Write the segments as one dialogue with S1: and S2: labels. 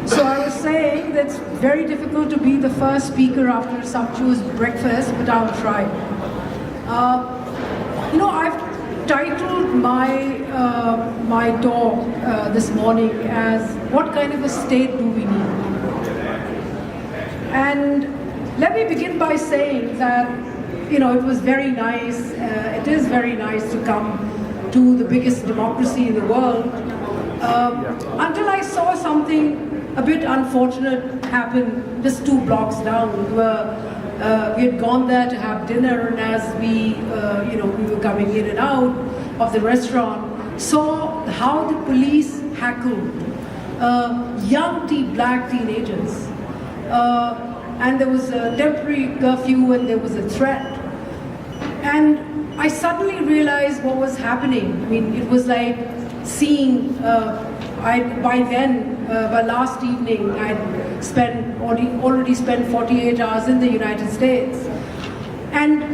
S1: So I was saying that it's very difficult to be the first speaker after a sumptuous breakfast, but I'll try. I've titled my talk this morning as "What kind of a state do we need?" And let me begin by saying that it was very nice. It is very nice to come to the biggest democracy in the world. Until I saw something a bit unfortunate happen just 2 blocks down, where we had gone there to have dinner, and as we were coming in and out of the restaurant, saw how the police heckled young black teenagers. And there was a temporary curfew and there was a threat. And I suddenly realized what was happening. I mean, it was like seeing, by last evening, I'd already spent 48 hours in the United States. And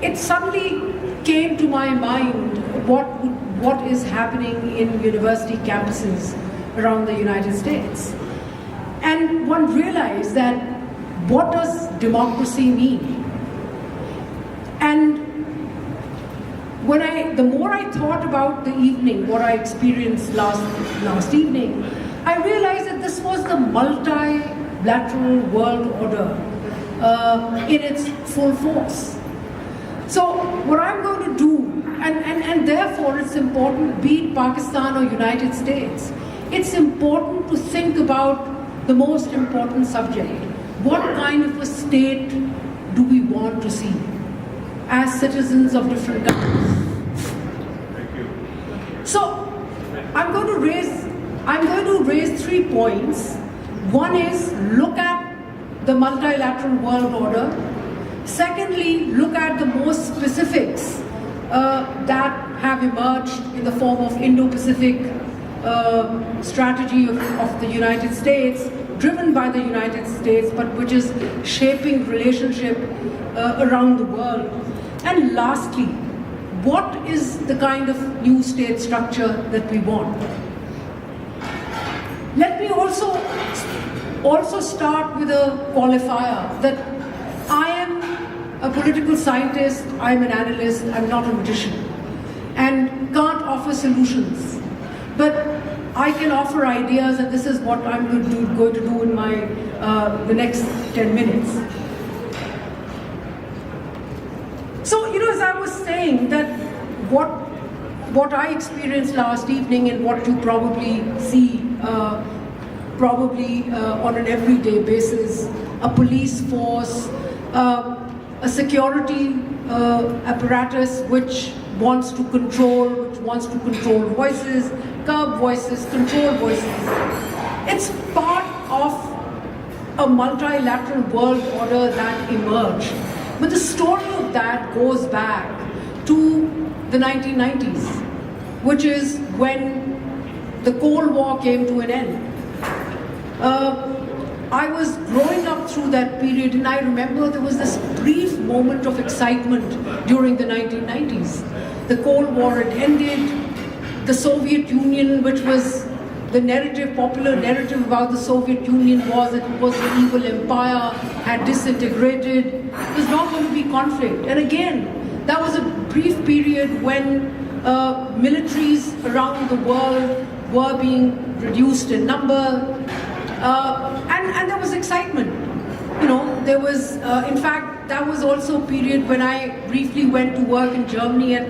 S1: it suddenly came to my mind what is happening in university campuses around the United States. And one realized that what does democracy mean? And the more I thought about the evening, what I experienced last evening, I realized that this was the multilateral world order in its full force. So what I'm going to do, and therefore it's important, be it Pakistan or United States, it's important to think about the most important subject. What kind of a state do we want to see as citizens of different countries?
S2: Thank you.
S1: So I'm going to raise 3 points. One is look at the multilateral world order. Secondly, look at the most specifics that have emerged in the form of Indo-Pacific strategy of the United States, driven by the United States, but which is shaping relationship around the world. And lastly, what is the kind of new state structure that we want? Let me also start with a qualifier that I am a political scientist, I'm an analyst, I'm not a magician, and can't offer solutions. But I can offer ideas, and this is what I'm going to do in the next 10 minutes. So, as I was saying, that what I experienced last evening and what you probably see on an everyday basis, a police force, a security apparatus which wants to control voices, curb voices, control voices. It's part of a multilateral world order that emerged. But the story of that goes back to the 1990s, which is when the Cold War came to an end. I was growing up through that period, and I remember there was this brief moment of excitement during the 1990s. The Cold War had ended. The Soviet Union, which was the popular narrative about the Soviet Union was that it was an evil empire, had disintegrated. There was not going to be conflict. And again, that was a brief period when militaries around the world were being reduced in number, and there was excitement. There was, in fact, that was also a period when I briefly went to work in Germany at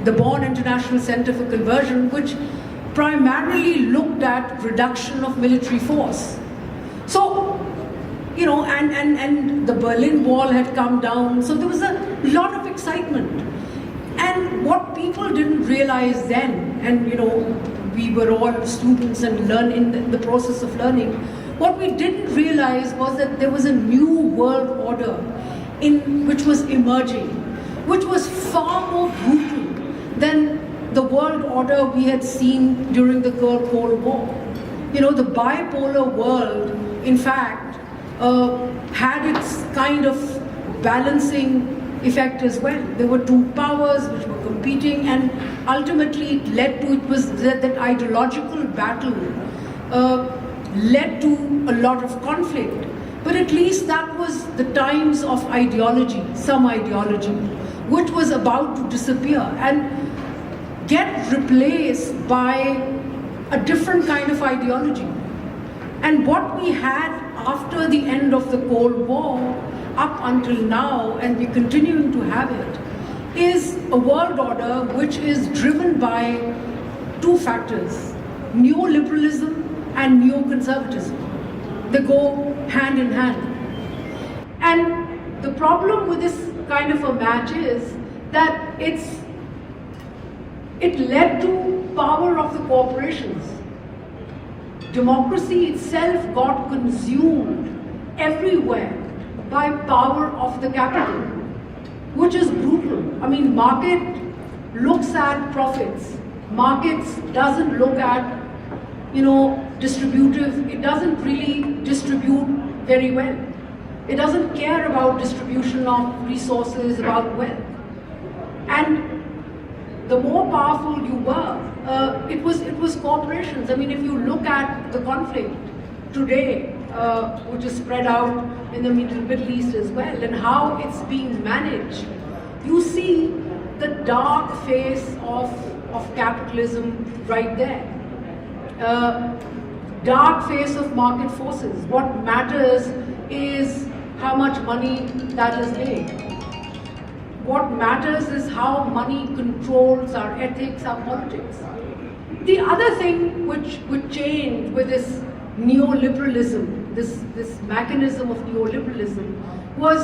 S1: the Bonn International Center for Conversion, which primarily looked at reduction of military force. So, and the Berlin Wall had come down, so there was a lot of excitement. And what people didn't realize then, and we were all students and in the process of learning, what we didn't realize was that there was a new world order which was emerging, which was far more brutal than the world order we had seen during the Cold War. The bipolar world, in fact, had its kind of balancing effect as well. There were 2 powers which were competing, and ultimately it led to that ideological battle led to a lot of conflict. But at least that was the times of ideology, some ideology, which was about to disappear and get replaced by a different kind of ideology. And what we had after the end of the Cold War, up until now, and we're continuing to have it, is a world order which is driven by two factors: neoliberalism and neoconservatism. They go hand in hand. And the problem with this kind of a match is that it led to power of the corporations. Democracy itself got consumed everywhere by power of the capital, which is brutal. I mean, market looks at profits. Markets doesn't look at, distributive. It doesn't really distribute very well. It doesn't care about distribution of resources, about wealth. And the more powerful you were, it was corporations. I mean, if you look at the conflict today, which is spread out in the Middle East as well, and how it's being managed, you see the dark face of capitalism right there. Dark face of market forces. What matters is how much money that is made. What matters is how money controls our ethics, our politics. The other thing which would change with this neoliberalism, this mechanism of neoliberalism, was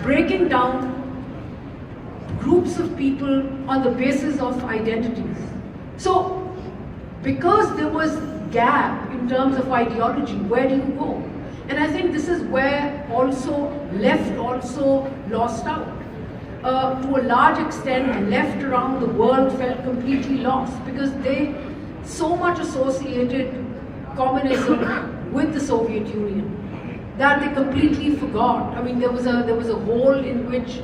S1: breaking down groups of people on the basis of identities. So, because there was gap in terms of ideology, where do you go? And I think this is where left also lost out. To a large extent, left around the world felt completely lost because they so much associated communism with the Soviet Union that they completely forgot. I mean, there was a hole in which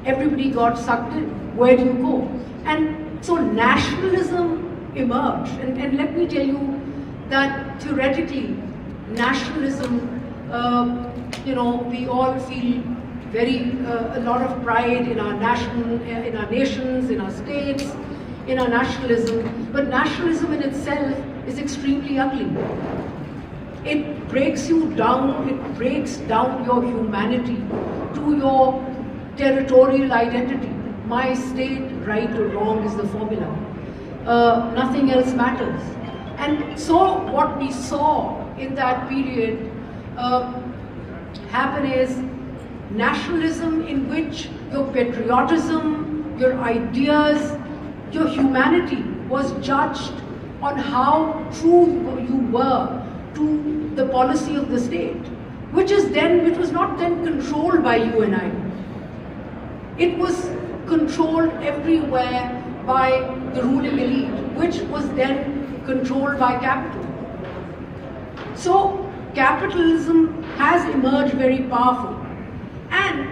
S1: everybody got sucked in. Where do you go? And so nationalism emerged. And let me tell you that theoretically, nationalism, we all feel a lot of pride in our nations, in our states, in our nationalism. But nationalism in itself is extremely ugly. It breaks you down. It breaks down your humanity to your territorial identity. My state, right or wrong, is the formula. Nothing else matters. And so what we saw in that period happen is nationalism in which your patriotism, your ideas, your humanity was judged on how true you were to the policy of the state, which was not then controlled by you and I. It was controlled everywhere by the ruling elite, which was then controlled by capital. So capitalism has emerged very powerful. And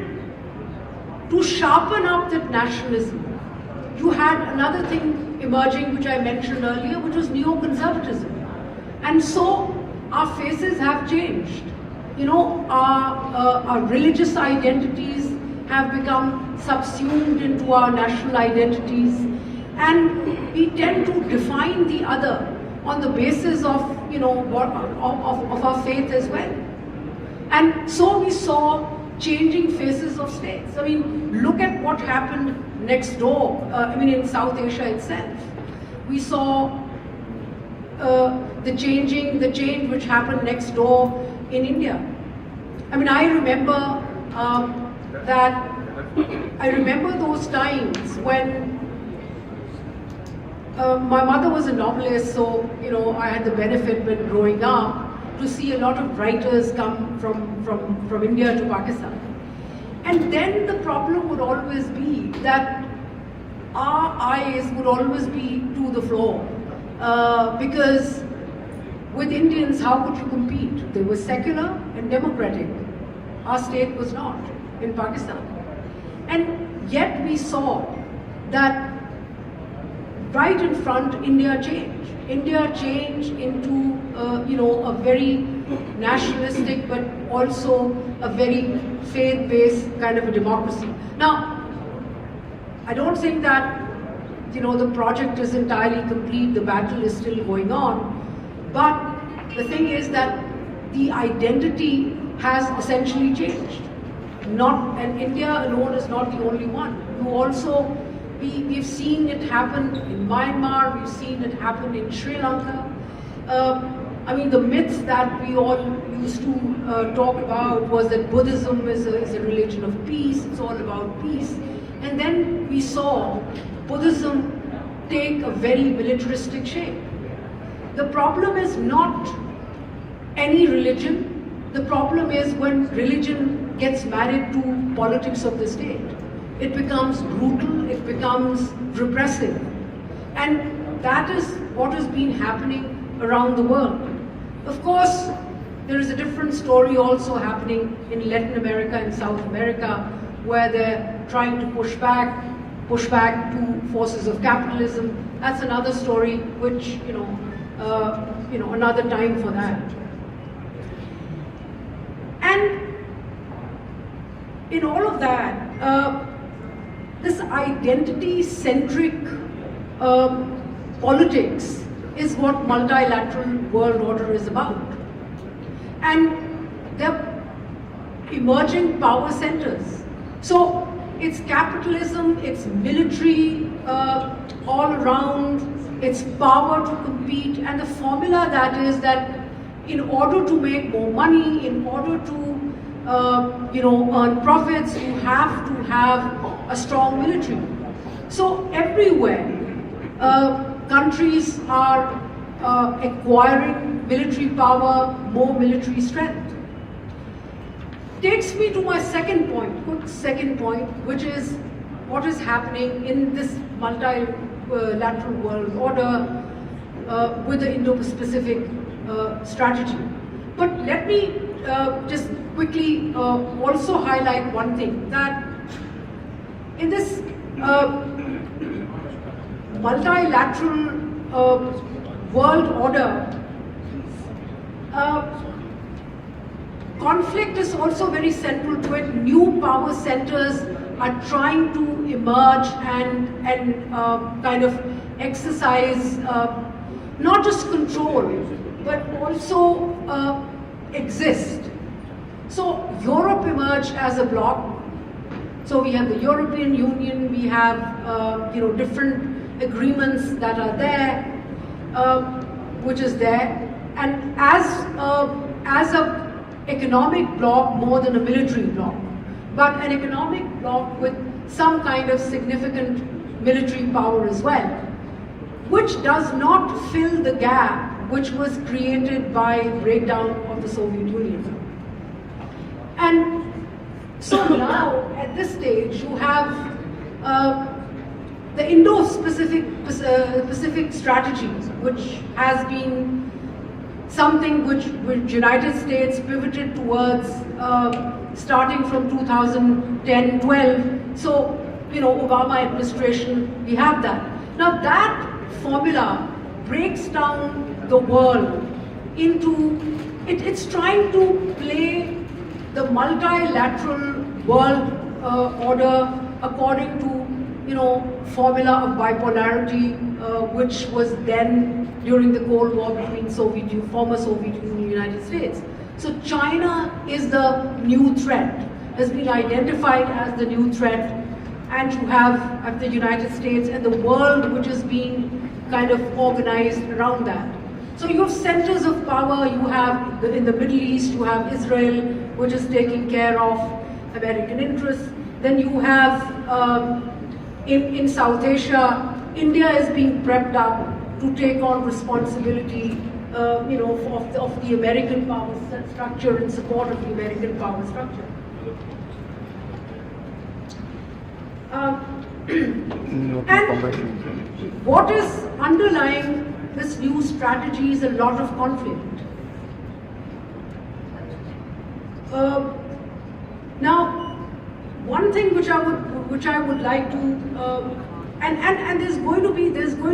S1: to sharpen up that nationalism, you had another thing emerging which I mentioned earlier, which was neoconservatism. And so our faces have changed. Our religious identities have become subsumed into our national identities, and we tend to define the other on the basis of of our faith as well. And so we saw changing faces of states. I mean, look at what happened next door. In South Asia itself, we saw the change which happened next door in India. I mean, I remember those times when my mother was a novelist, so I had the benefit when growing up to see a lot of writers come from India to Pakistan. And then the problem would always be that our eyes would always be to the floor. Because with Indians, how could you compete? They were secular and democratic. Our state was not in Pakistan. And yet we saw that right in front, India changed. India changed into, a very nationalistic, but also a very faith-based kind of a democracy. Now, I don't think that, the project is entirely complete, the battle is still going on, but the thing is that the identity has essentially changed. And India alone is not the only one. We've seen it happen in Myanmar, we've seen it happen in Sri Lanka. The myths that we all used to talk about was that Buddhism is a religion of peace, it's all about peace. And then we saw Buddhism take a very militaristic shape. The problem is not any religion, the problem is when religion gets married to politics of the state. It becomes brutal, it becomes repressive. And that is what has been happening around the world. Of course, there is a different story also happening in Latin America and South America, where they're trying to push back to forces of capitalism. That's another story, which, another time for that. And in all of that, this identity-centric politics is what multilateral world order is about. And they're emerging power centers. So it's capitalism, it's military all around, it's power to compete, and the formula that is that in order to make more money, in order to earn profits, you have to have a strong military. So everywhere, countries are acquiring military power, more military strength. Takes me to my second point, which is what is happening in this multilateral world order with the Indo-Pacific strategy. But let me just quickly also highlight one thing, that in this multilateral world order, conflict is also very central to it. New power centers are trying to emerge and kind of exercise not just control, but also exist. So Europe emerged as a bloc. So we have the European Union, we have different agreements that are there, which is there, and as a economic bloc more than a military bloc, but an economic bloc with some kind of significant military power as well, which does not fill the gap which was created by breakdown of the Soviet Union. And so now, at this stage, you have the Indo-Pacific strategy, which has been something which United States pivoted towards starting from 2010-12. So, Obama administration, we have that. Now that formula breaks down the world into, it's trying to play the multilateral world order according to, formula of bipolarity, which was then during the Cold War between former Soviet Union and United States. So China is the new threat, has been identified as the new threat, and you have the United States and the world which is being kind of organized around that. So you have centers of power, you have in the Middle East, you have Israel, which is taking care of American interests. Then you have in South Asia, India is being prepped up to take on responsibility of the American power structure, in support of the American power structure. And what is underlying this new strategy is a lot of conflict. Now, one thing which I would like to And there's going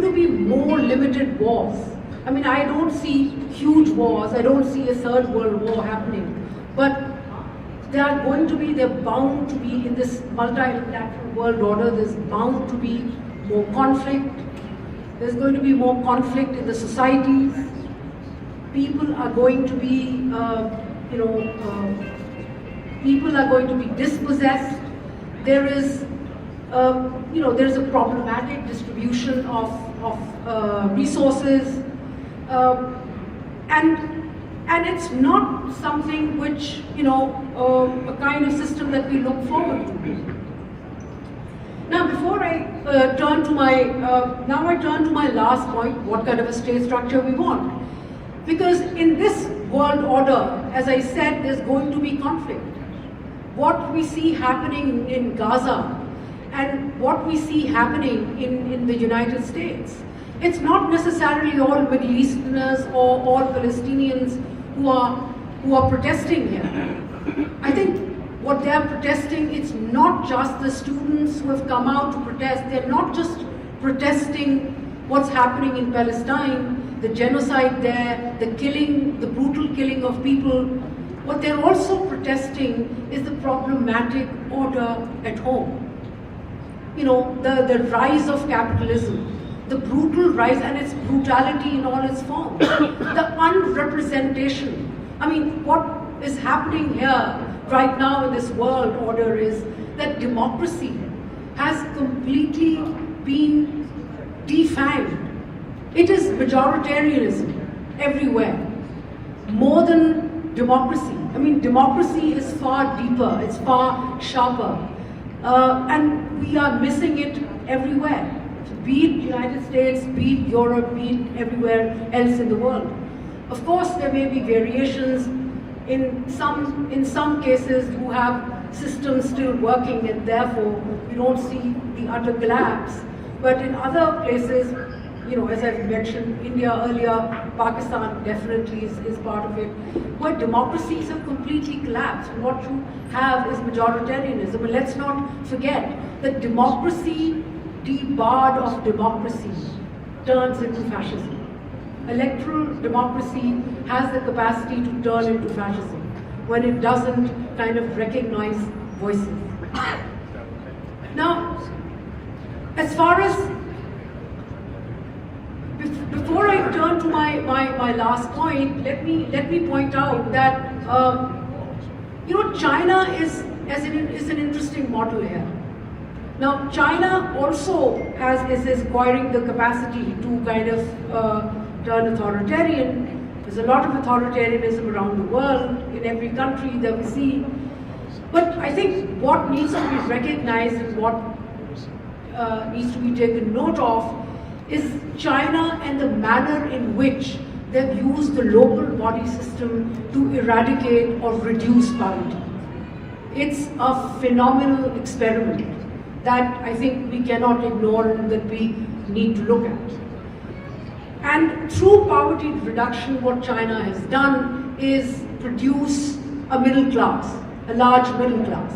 S1: to be more limited wars. I mean, I don't see huge wars. I don't see a third world war happening. But they're bound to be in this multilateral world order. There's bound to be more conflict. There's going to be more conflict in the societies. People are going to be, people are going to be dispossessed. There is, there's a problematic distribution of resources, and it's not something which, a kind of system that we look forward to. Now, before I turn to my last point, what kind of a state structure we want. Because in this world order, as I said, there's going to be conflict. What we see happening in Gaza and what we see happening in the United States, it's not necessarily all Middle Easterners or all Palestinians who are protesting here. I think what they are protesting, it's not just the students who have come out to protest. They're not just protesting what's happening in Palestine, the genocide there, the brutal killing of people. What they're also protesting is the problematic order at home. The rise of capitalism, the brutal rise and its brutality in all its forms, the unrepresentation. I mean, what is happening here right now in this world order is that democracy has completely been defanged. It is majoritarianism everywhere, more than democracy. I mean, democracy is far deeper, it's far sharper, and we are missing it everywhere. Be it United States, be it Europe, be it everywhere else in the world. Of course, there may be variations. In some cases, you have systems still working, and therefore you don't see the utter collapse. But in other places, as I've mentioned, India earlier, Pakistan definitely is part of it, where democracies have completely collapsed. And what you have is majoritarianism. And let's not forget that democracy, debarred of democracy, turns into fascism. Electoral democracy has the capacity to turn into fascism when it doesn't kind of recognize voices. Now, as far as before I turn to my last point, let me point out that China is an interesting model here. Now, China also is acquiring the capacity to kind of turn authoritarian. There's a lot of authoritarianism around the world, in every country that we see. But I think what needs to be recognized and what needs to be taken note of is China and the manner in which they've used the local body system to eradicate or reduce poverty. It's a phenomenal experiment that I think we cannot ignore and that we need to look at. And through poverty reduction, what China has done is produce a middle class, a large middle class.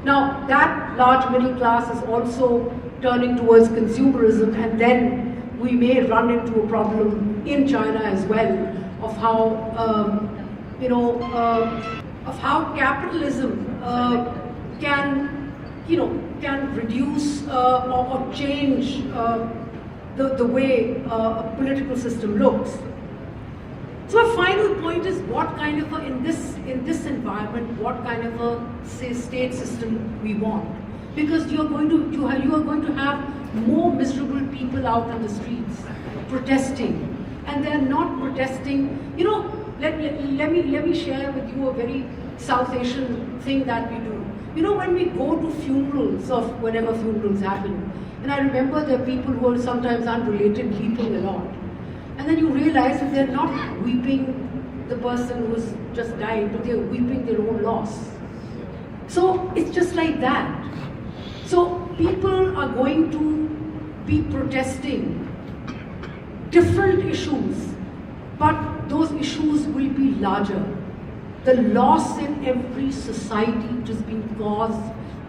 S1: Now, that large middle class is also turning towards consumerism, and then we may run into a problem in China as well of how capitalism can reduce or change the way a political system looks. So a final point is what kind of in this environment, what kind of a state system we want. Because you are going to have more miserable people out on the streets protesting, and they are not protesting. Let me share with you a very South Asian thing that we do. When we go to funerals of whenever funerals happen, and I remember there are people who are sometimes unrelated weeping a lot, and then you realize that they're not weeping the person who's just died, but they're weeping their own loss. So it's just like that. So people are going to be protesting different issues, but those issues will be larger. The loss in every society which has been caused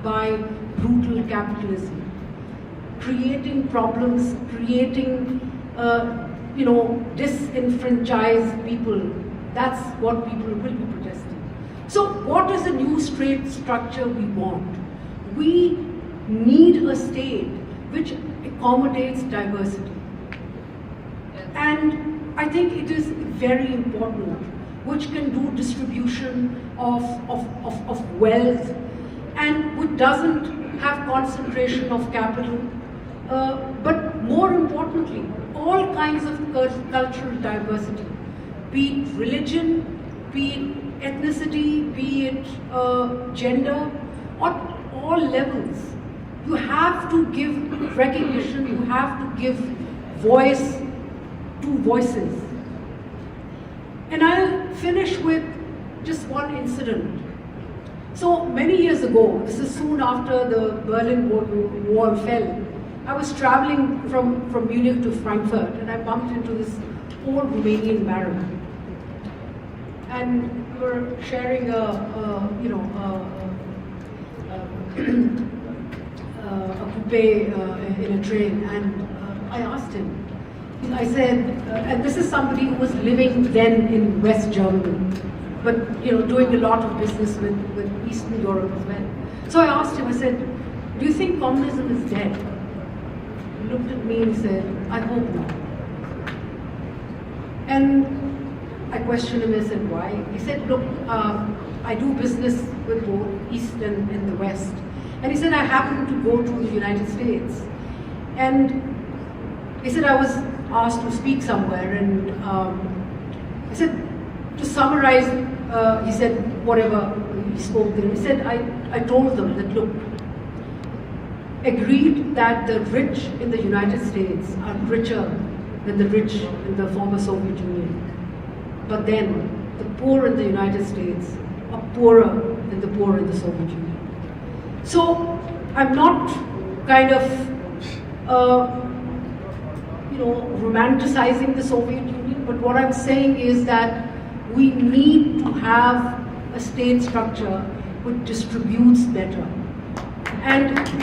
S1: by brutal capitalism. creating problems, creating, disenfranchised people. That's what people will be protesting. So what is the new state structure we want? We need a state which accommodates diversity. And I think it is very important, which can do distribution of wealth, and which doesn't have concentration of capital, but more importantly, all kinds of cultural diversity, be it religion, be it ethnicity, be it gender, on all levels. You have to give recognition, you have to give voice to voices. And I'll finish with just one incident. So many years ago, this is soon after the Berlin Wall fell, I was traveling from Munich to Frankfurt, and I bumped into this old Romanian baron. And we were sharing a coupe in a train, and I asked him, I said, and this is somebody who was living then in West Germany, but doing a lot of business with Eastern Europe as well. So I asked him, I said, do you think communism is dead? He looked at me and said, I hope not. And I questioned him and said, why? He said, look, I do business with both East and the West. And he said, I happened to go to the United States. And he said, I was asked to speak somewhere, and he said, to summarize, he said, whatever he spoke there, he said, I told them that, look, agreed that the rich in the United States are richer than the rich in the former Soviet Union. But then, the poor in the United States are poorer than the poor in the Soviet Union. So, I'm not kind of, romanticizing the Soviet Union, but what I'm saying is that we need to have a state structure which distributes better. And it's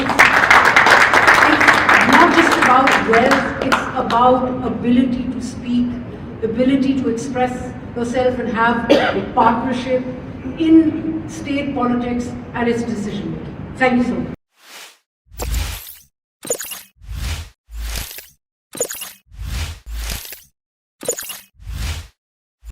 S1: not just about wealth, it's about ability to speak, ability to express yourself and have a partnership in state politics and its decision making. Thank you so much.